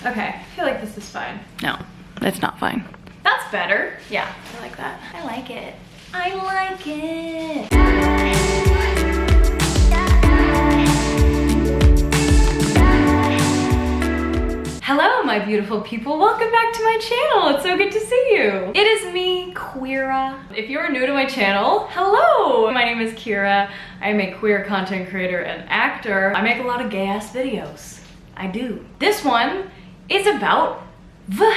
Okay, I feel like this is fine. No, it's not fine. That's better. Yeah, I like that. I like it. I like it. Hello, my beautiful people. Welcome back to my channel. It's so good to see you. It is me, Kianna. If you're new to my channel, hello. My name is Kianna. I am a queer content creator and actor. I make a lot of gay-ass videos. I do. This one is about vaginis.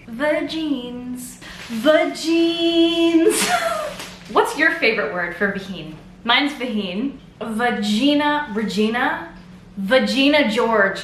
Vagines. Vagines. What's your favorite word for vagine? Mine's vagine. Vagina, Regina, Vagina George.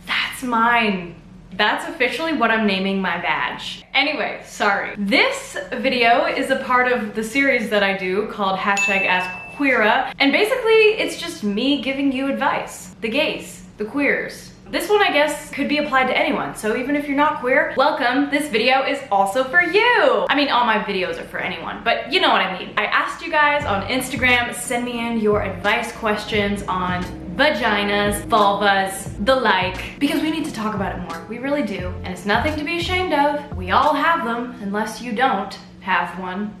That's mine. That's officially what I'm naming my badge. Anyway, sorry. This video is a part of the series that I do called #AskQueera, and basically it's just me giving you advice. The gays, the queers. This one, I guess, could be applied to anyone, so even if you're not queer, welcome. This video is also for you. I mean, all my videos are for anyone, but you know what I mean. I asked you guys on Instagram, send me in your advice questions on vaginas, vulvas, the like, because we need to talk about it more. We really do, and it's nothing to be ashamed of. We all have them, unless you don't have one.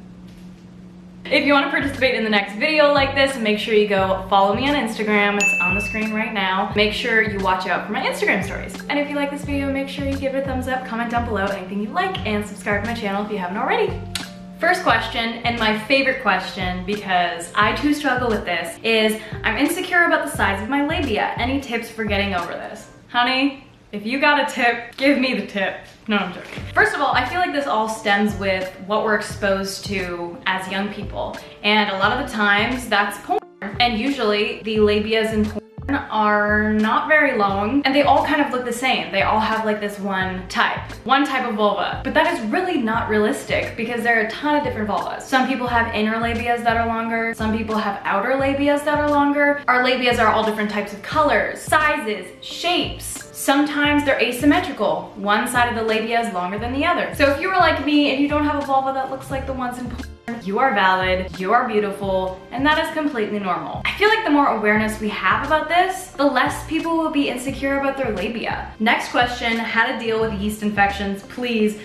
If you want to participate in the next video like this, make sure you go follow me on Instagram. It's on the screen right now. Make sure you watch out for my Instagram stories. And if you like this video, make sure you give it a thumbs up, comment down below anything you like, and subscribe to my channel if you haven't already. First question, and my favorite question, because I too struggle with this, is I'm insecure about the size of my labia. Any tips for getting over this? Honey, if you got a tip, give me the tip. No, I'm joking. First of all, I feel like this all stems with what we're exposed to as young people. And a lot of the times that's porn. And usually the labias in porn are not very long, and they all kind of look the same. They all have like this one type of vulva. But that is really not realistic because there are a ton of different vulvas. Some people have inner labias that are longer. Some people have outer labias that are longer. Our labias are all different types of colors, sizes, shapes. Sometimes they're asymmetrical. One side of the labia is longer than the other. So if you were like me and you don't have a vulva that looks like the ones in porn, you are valid, you are beautiful, and that is completely normal. I feel like the more awareness we have about this, the less people will be insecure about their labia. Next question, how to deal with yeast infections, please.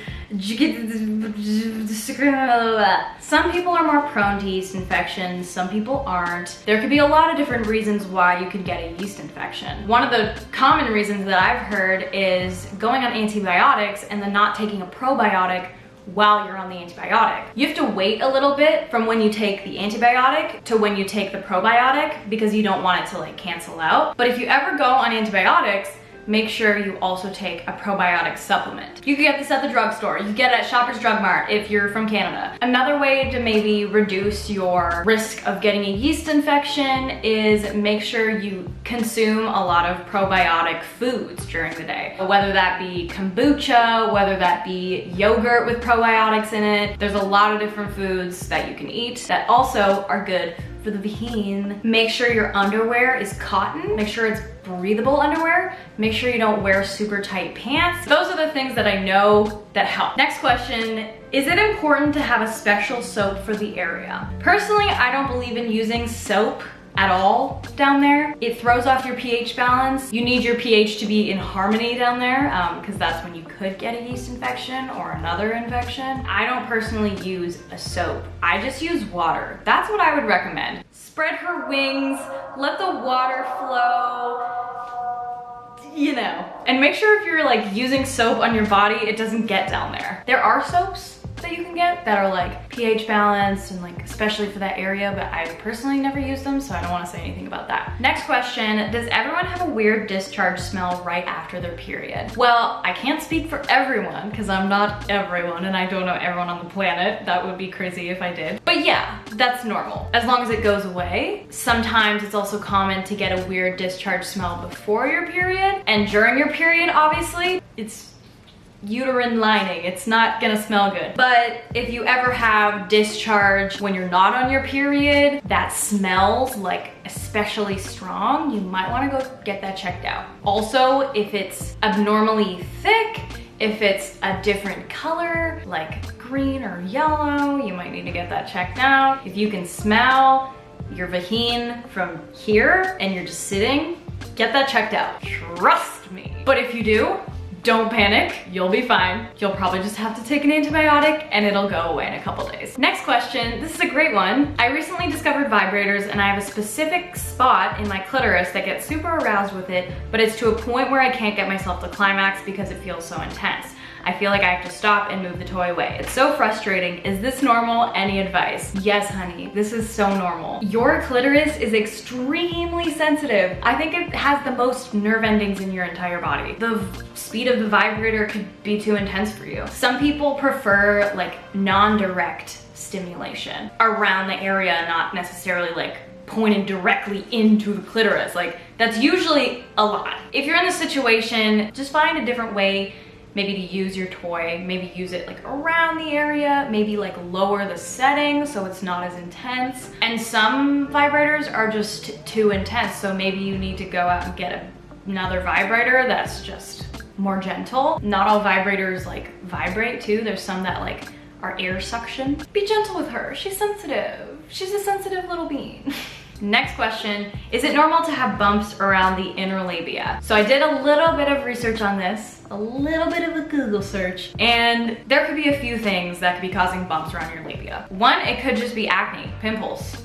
Some people are more prone to yeast infections, some people aren't. There could be a lot of different reasons why you could get a yeast infection. One of the common reasons that I've heard is going on antibiotics and then not taking a probiotic while you're on the antibiotic. You have to wait a little bit from when you take the antibiotic to when you take the probiotic because you don't want it to like cancel out. But if you ever go on antibiotics, make sure you also take a probiotic supplement. You can get this at the drugstore. You can get it at Shoppers Drug Mart if you're from Canada. Another way to maybe reduce your risk of getting a yeast infection is make sure you consume a lot of probiotic foods during the day. Whether that be kombucha, whether that be yogurt with probiotics in it. There's a lot of different foods that you can eat that also are good for the vagine. Make sure your underwear is cotton. Make sure it's breathable underwear. Make sure you don't wear super tight pants. Those are the things that I know that help. Next question, is it important to have a special soap for the area? Personally, I don't believe in using soap at all down there. It throws off your pH balance. You need your pH to be in harmony down there because that's when you could get a yeast infection or another infection. I don't personally use a soap. I just use water. That's what I would recommend. Spread her wings, let the water flow, you know. And make sure if you're like using soap on your body, it doesn't get down there. There are soaps that you can get that are like pH balanced and like especially for that area, but I personally never use them, so I don't want to say anything about that. Next question, does everyone have a weird discharge smell right after their period? Well, I can't speak for everyone because I'm not everyone and I don't know everyone on the planet. That would be crazy if I did. But yeah, that's normal as long as it goes away. Sometimes it's also common to get a weird discharge smell before your period, and during your period, obviously, it's uterine lining. It's not gonna smell good. But if you ever have discharge when you're not on your period that smells like especially strong, you might want to go get that checked out. Also, if it's abnormally thick, if it's a different color like green or yellow, you might need to get that checked out. If you can smell, your vagina from here and you're just sitting, get that checked out. Trust me. But if you do, don't panic, you'll be fine. You'll probably just have to take an antibiotic and it'll go away in a couple days. Next question, this is a great one. I recently discovered vibrators and I have a specific spot in my clitoris that gets super aroused with it, but it's to a point where I can't get myself to climax because it feels so intense. I feel like I have to stop and move the toy away. It's so frustrating. Is this normal? Any advice? Yes, honey, this is so normal. Your clitoris is extremely sensitive. I think it has the most nerve endings in your entire body. The speed of the vibrator could be too intense for you. Some people prefer like non-direct stimulation around the area, not necessarily like pointed directly into the clitoris. Like that's usually a lot. If you're in this situation, just find a different way maybe to use your toy, maybe use it like around the area, maybe like lower the setting so it's not as intense. And some vibrators are just too intense, so maybe you need to go out and get another vibrator that's just more gentle. Not all vibrators like vibrate too. There's some that like are air suction. Be gentle with her, she's sensitive. She's a sensitive little bean. Next question, is it normal to have bumps around the inner labia? So I did a little bit of research on this, a little bit of a Google search, and there could be a few things that could be causing bumps around your labia. One, it could just be acne, pimples.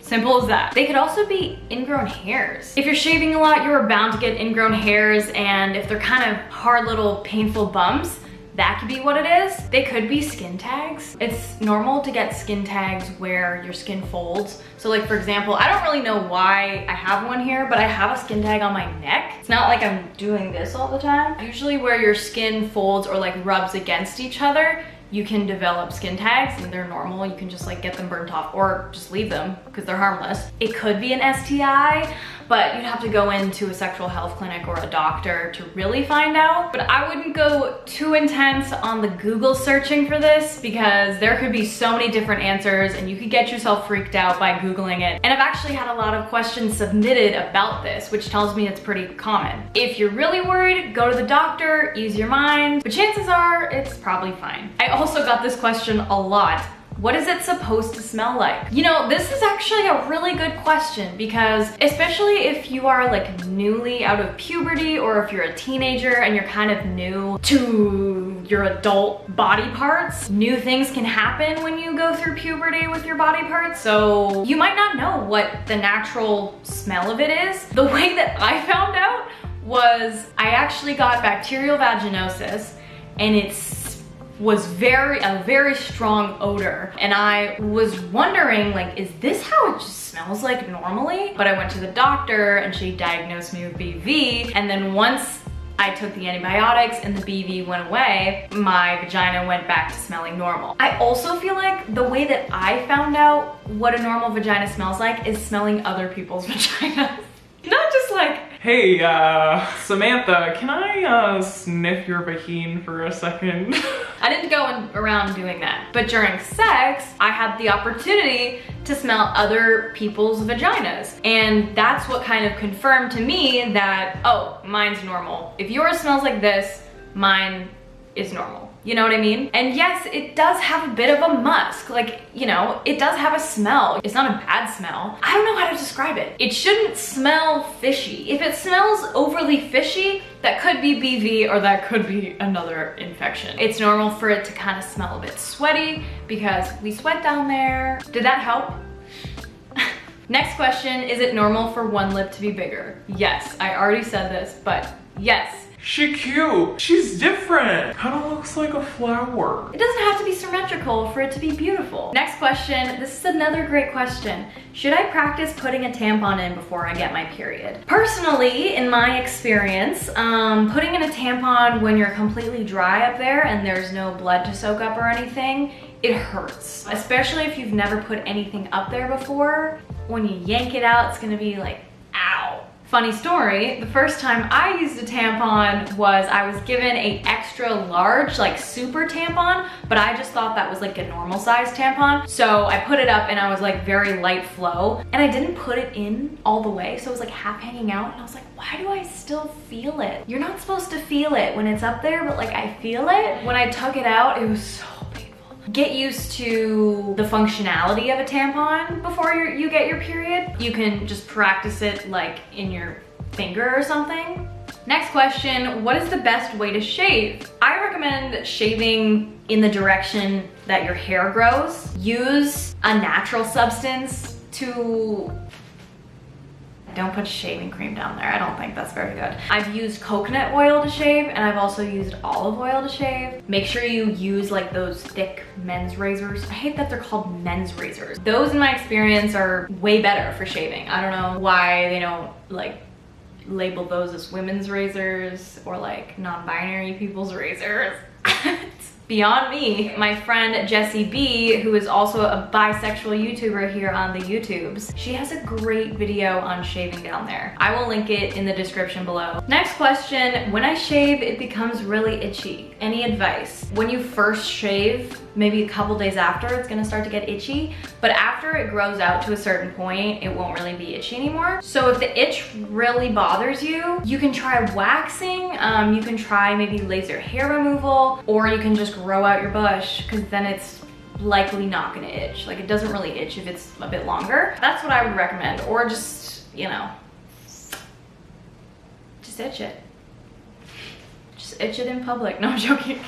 Simple as that. They could also be ingrown hairs. If you're shaving a lot, you're bound to get ingrown hairs, and if they're kind of hard little painful bumps, that could be what it is. They could be skin tags. It's normal to get skin tags where your skin folds. So like for example, I don't really know why I have one here, but I have a skin tag on my neck. It's not like I'm doing this all the time. Usually where your skin folds or like rubs against each other, you can develop skin tags and they're normal. You can just like get them burnt off or just leave them because they're harmless. It could be an STI, but you'd have to go into a sexual health clinic or a doctor to really find out. But I wouldn't go too intense on the Google searching for this because there could be so many different answers and you could get yourself freaked out by Googling it. And I've actually had a lot of questions submitted about this, which tells me it's pretty common. If you're really worried, go to the doctor, ease your mind, but chances are it's probably fine. I also got this question a lot. What is it supposed to smell like? You know, this is actually a really good question because especially if you are like newly out of puberty or if you're a teenager and you're kind of new to your adult body parts, new things can happen when you go through puberty with your body parts. So you might not know what the natural smell of it is. The way that I found out was I actually got bacterial vaginosis and was a very strong odor. And I was wondering like, is this how it just smells like normally? But I went to the doctor and she diagnosed me with BV. And then once I took the antibiotics and the BV went away, my vagina went back to smelling normal. I also feel like the way that I found out what a normal vagina smells like is smelling other people's vaginas. Not just like, hey, Samantha, can I sniff your vagina for a second? I didn't go around doing that. But during sex, I had the opportunity to smell other people's vaginas. And that's what kind of confirmed to me that, oh, mine's normal. If yours smells like this, mine is normal. You know what I mean? And yes, it does have a bit of a musk. Like, you know, it does have a smell. It's not a bad smell. I don't know how to describe it. It shouldn't smell fishy. If it smells overly fishy, that could be BV or that could be another infection. It's normal for it to kind of smell a bit sweaty because we sweat down there. Did that help? Next question, is it normal for one lip to be bigger? Yes, I already said this, but yes. She cute. She's different. Kind of looks like a flower. It doesn't have to be symmetrical for it to be beautiful. Next question. This is another great question. Should I practice putting a tampon in before I get my period? Personally, in my experience, putting in a tampon when you're completely dry up there and there's no blood to soak up or anything, it hurts. Especially if you've never put anything up there before. When you yank it out, it's gonna be like, ow. Funny story, the first time I used a tampon was I was given a extra large, like super tampon, but I just thought that was like a normal size tampon. So I put it up and I was like very light flow and I didn't put it in all the way. So it was like half hanging out and I was like, why do I still feel it? You're not supposed to feel it when it's up there, but like I feel it. When I took it out, it was so painful. get used to the functionality of a tampon before you get your period. You can just practice it like in your finger or something. Next question, what is the best way to shave? I recommend shaving in the direction that your hair grows. Use a natural substance to... Don't put shaving cream down there. I don't think that's very good. I've used coconut oil to shave, and I've also used olive oil to shave. Make sure you use like those thick men's razors. I hate that they're called men's razors. Those in my experience are way better for shaving. I don't know why they don't like label those as women's razors or like non-binary people's razors. It's beyond me. My friend Jessie B, who is also a bisexual YouTuber here on the YouTubes, she has a great video on shaving down there. I will link it in the description below. Next question, when I shave, it becomes really itchy. Any advice? When you first shave, maybe a couple days after, it's gonna start to get itchy, but after it grows out to a certain point, it won't really be itchy anymore. So if the itch really bothers you, you can try waxing, you can try maybe laser hair removal, or you can just grow out your bush, because then it's likely not gonna itch. Like, it doesn't really itch if it's a bit longer. That's what I would recommend, or just, you know, just itch it. Just itch it in public. No, I'm joking.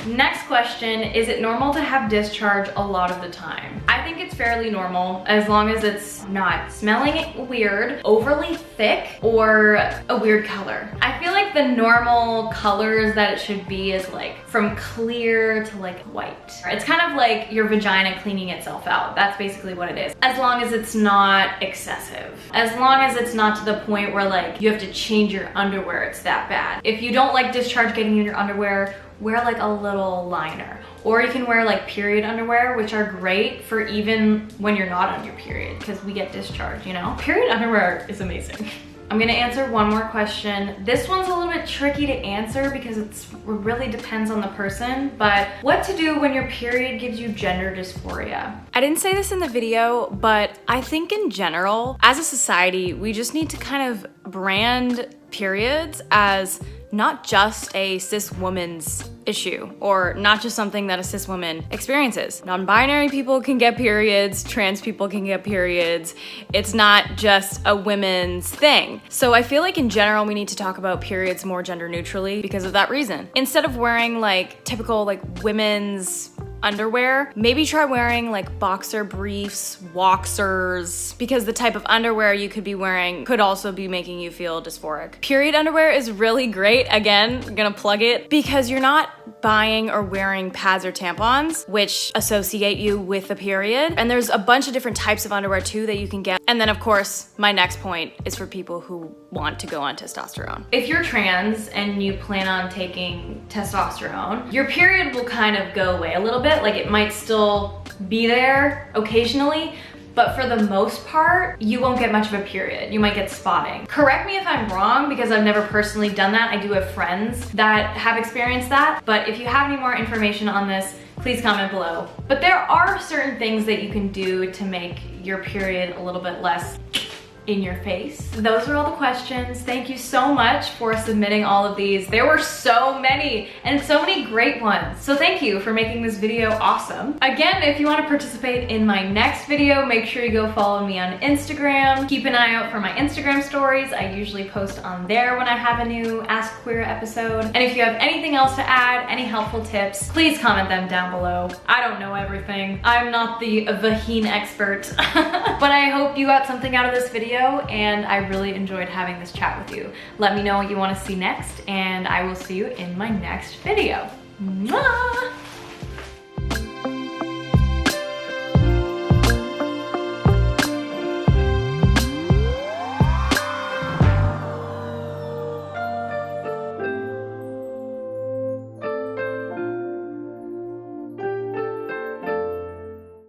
Next question, is it normal to have discharge a lot of the time? I think it's fairly normal as long as it's not smelling weird, overly thick, or a weird color. I feel like the normal colors that it should be is like from clear to like white. It's kind of like your vagina cleaning itself out. That's basically what it is. As long as it's not excessive. As long as it's not to the point where like you have to change your underwear, it's that bad. If you don't like discharge getting in your underwear, wear like a little liner, or you can wear like period underwear, which are great for even when you're not on your period, because we get discharge, you know? Period underwear is amazing. I'm gonna answer one more question. This one's a little bit tricky to answer because it really depends on the person, but what to do when your period gives you gender dysphoria? I didn't say this in the video, but I think in general, as a society, we just need to kind of brand periods as not just a cis woman's issue, or not just something that a cis woman experiences. Non-binary people can get periods, trans people can get periods. It's not just a women's thing. So I feel like in general, we need to talk about periods more gender neutrally because of that reason. Instead of wearing like typical like women's underwear, maybe try wearing like boxer briefs, walksers, because the type of underwear you could be wearing could also be making you feel dysphoric. Period underwear is really great. Again, I'm gonna plug it, because you're not buying or wearing pads or tampons, which associate you with the period. And there's a bunch of different types of underwear too that you can get. And then of course, my next point is for people who want to go on testosterone. If you're trans and you plan on taking testosterone, your period will kind of go away a little bit. Like, it might still be there occasionally, but for the most part, you won't get much of a period. You might get spotting. Correct me if I'm wrong, because I've never personally done that. I do have friends that have experienced that, but if you have any more information on this, please comment below. But there are certain things that you can do to make your period a little bit less in your face. Those are all the questions. Thank you so much for submitting all of these. There were so many, and so many great ones. So thank you for making this video awesome. Again, if you want to participate in my next video, make sure you go follow me on Instagram. Keep an eye out for my Instagram stories. I usually post on there when I have a new Ask Queer episode. And if you have anything else to add, any helpful tips, please comment them down below. I don't know everything. I'm not the vagine expert, but I hope you got something out of this video, and I really enjoyed having this chat with you. Let me know what you want to see next, and I will see you in my next video. Mwah!